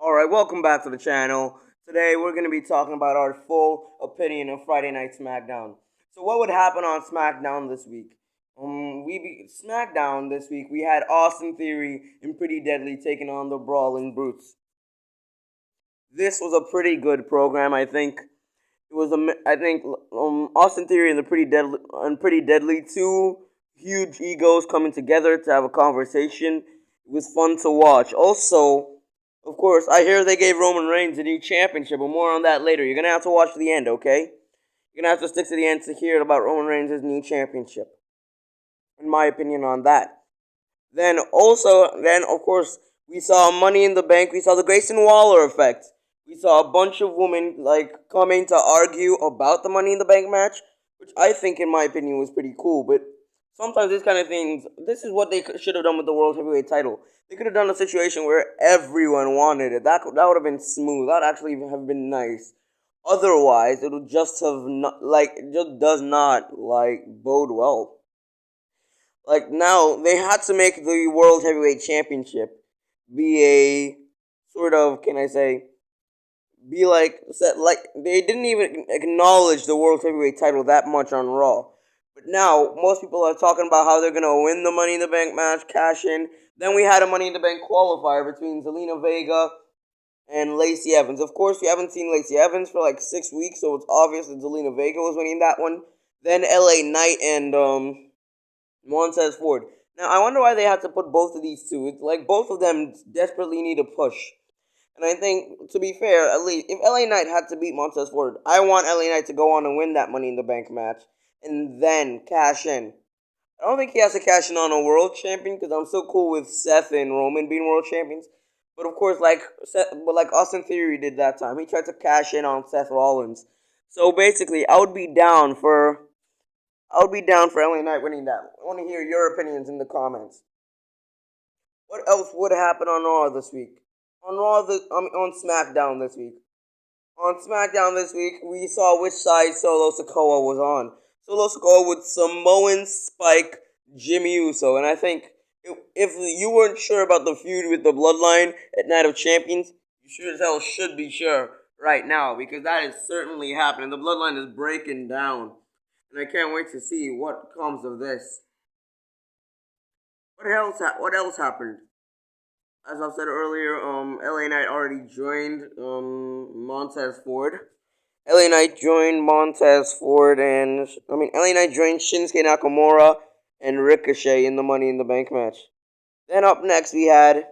Alright, welcome back to the channel. Today we're going to be talking about our full opinion of Friday Night Smackdown. So what would happen on Smackdown this week? Smackdown this week, we had Austin Theory and Pretty Deadly taking on the Brawling Brutes. This was a pretty good program, I think. Austin Theory and the Pretty Deadly, two huge egos coming together to have a conversation. It was fun to watch. Also, of course, I hear they gave Roman Reigns a new championship, but more on that later. You're gonna have to watch to the end, okay? You're gonna have to stick to the end to hear about Roman Reigns' new championship. In my opinion on that. Then of course, we saw Money in the Bank. We saw the Grayson Waller effect. We saw a bunch of women coming to argue about the Money in the Bank match, which I think, in my opinion, was pretty cool. But sometimes these kind of things, this is what they should have done with the World Heavyweight title. They could have done a situation where everyone wanted it. That would have been smooth. That would actually have been nice. Otherwise, it would just have not it just does not bode well. Like now, they had to make the World Heavyweight Championship be a sort of, can I say, be they didn't even acknowledge the World Heavyweight title that much on Raw. But now most people are talking about how they're gonna win the Money in the Bank match, cash in. Then we had a Money in the Bank qualifier between Zelina Vega and Lacey Evans. Of course, we haven't seen Lacey Evans for like 6 weeks, so it's obvious that Zelina Vega was winning that one. Then LA Knight and Montez Ford. Now I wonder why they had to put both of these two. It's like both of them desperately need a push. And I think, to be fair, at least, if LA Knight had to beat Montez Ford, I want LA Knight to go on and win that Money in the Bank match and then cash in. I don't think he has to cash in on a world champion because I'm so cool with Seth and Roman being world champions. But of course, like Austin Theory did that time, he tried to cash in on Seth Rollins. So basically, I would be down for LA Knight winning that. I want to hear your opinions in the comments. What else would happen on Raw this week? On SmackDown this week. On SmackDown this week, we saw which side Solo Sikoa was on. Solo Sikoa with Samoan Spike Jimmy Uso, and I think if you weren't sure about the feud with the Bloodline at Night of Champions, you sure as hell should be sure right now because that is certainly happening. The Bloodline is breaking down, and I can't wait to see what comes of this. What else happened? As I said earlier, LA Knight already joined Montez Ford. LA Knight joined Montez Ford, and LA Knight joined Shinsuke Nakamura and Ricochet in the Money in the Bank match. Then up next we had.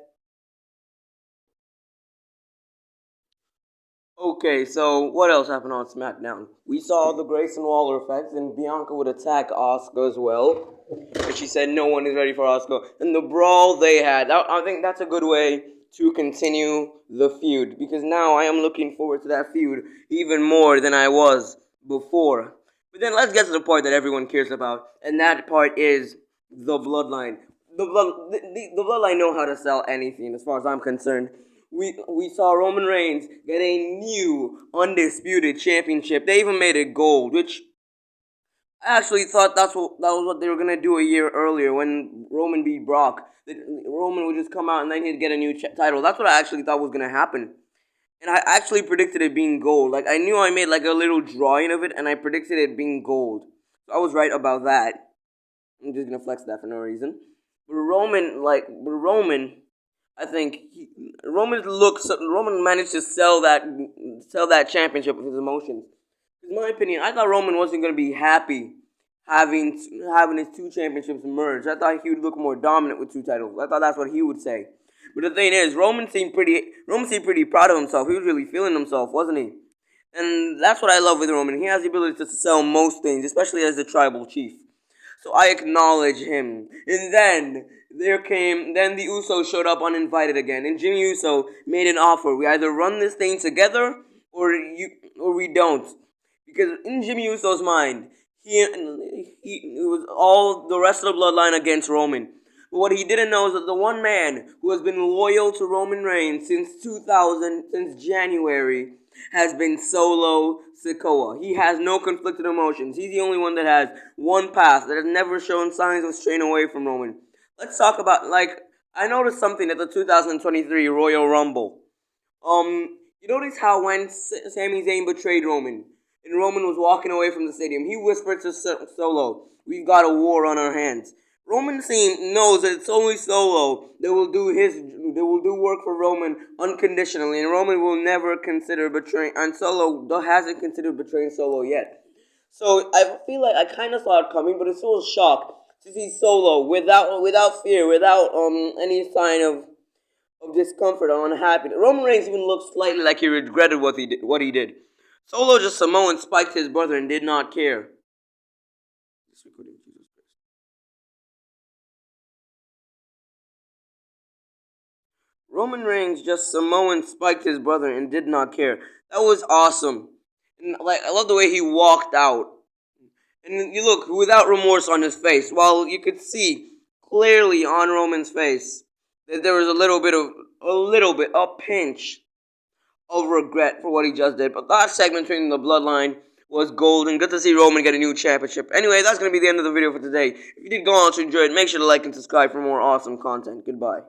Okay, so what else happened on SmackDown? We saw the Grayson Waller effect, and Bianca would attack Asuka as well. But she said no one is ready for Asuka. And the brawl they had, I think that's a good way to continue the feud. Because now I am looking forward to that feud even more than I was before. But then let's get to the part that everyone cares about. And that part is the Bloodline. The Bloodline know how to sell anything as far as I'm concerned. We saw Roman Reigns get a new Undisputed Championship. They even made it gold, which I actually thought that was what they were gonna do a year earlier when Roman beat Brock. That Roman would just come out and then he'd get a new title. That's what I actually thought was gonna happen, and I actually predicted it being gold. Like I knew I made like a little drawing of it, and I predicted it being gold. So I was right about that. I'm just gonna flex that for no reason. But Roman, I think Roman managed to sell that championship with his emotions. In my opinion, I thought Roman wasn't going to be happy having his two championships merged. I thought he would look more dominant with two titles. I thought that's what he would say. But the thing is, Roman seemed pretty proud of himself. He was really feeling himself, wasn't he? And that's what I love with Roman. He has the ability to sell most things, especially as the tribal chief. So I acknowledge him. And then the Usos showed up uninvited again, and Jimmy Uso made an offer. We either run this thing together or we don't. Because in Jimmy Uso's mind, it was all the rest of the bloodline against Roman. But what he didn't know is that the one man who has been loyal to Roman Reigns since January, has been Solo Sikoa. He has no conflicted emotions. He's the only one that has one path, that has never shown signs of straying away from Roman. Let's talk about, I noticed something at the 2023 Royal Rumble. You notice how when Sami Zayn betrayed Roman, and Roman was walking away from the stadium, he whispered to Solo, "We've got a war on our hands." Roman knows that it's only Solo that will do work for Roman unconditionally, and Roman will never consider betraying, and Solo hasn't considered betraying Solo yet. So I feel like I kind of saw it coming, but it's still a shock to see Solo without fear, without any sign of discomfort or unhappiness. Roman Reigns even looked slightly like he regretted what he did. Solo just Samoan spiked his brother and did not care. Roman Reigns just Samoan spiked his brother and did not care. That was awesome. And like I love the way he walked out. And you look without remorse on his face. While you could see clearly on Roman's face that there was a pinch of regret for what he just did. But that segment between the bloodline was golden. Good to see Roman get a new championship. Anyway, that's going to be the end of the video for today. If you did go on to enjoy it, make sure to like and subscribe for more awesome content. Goodbye.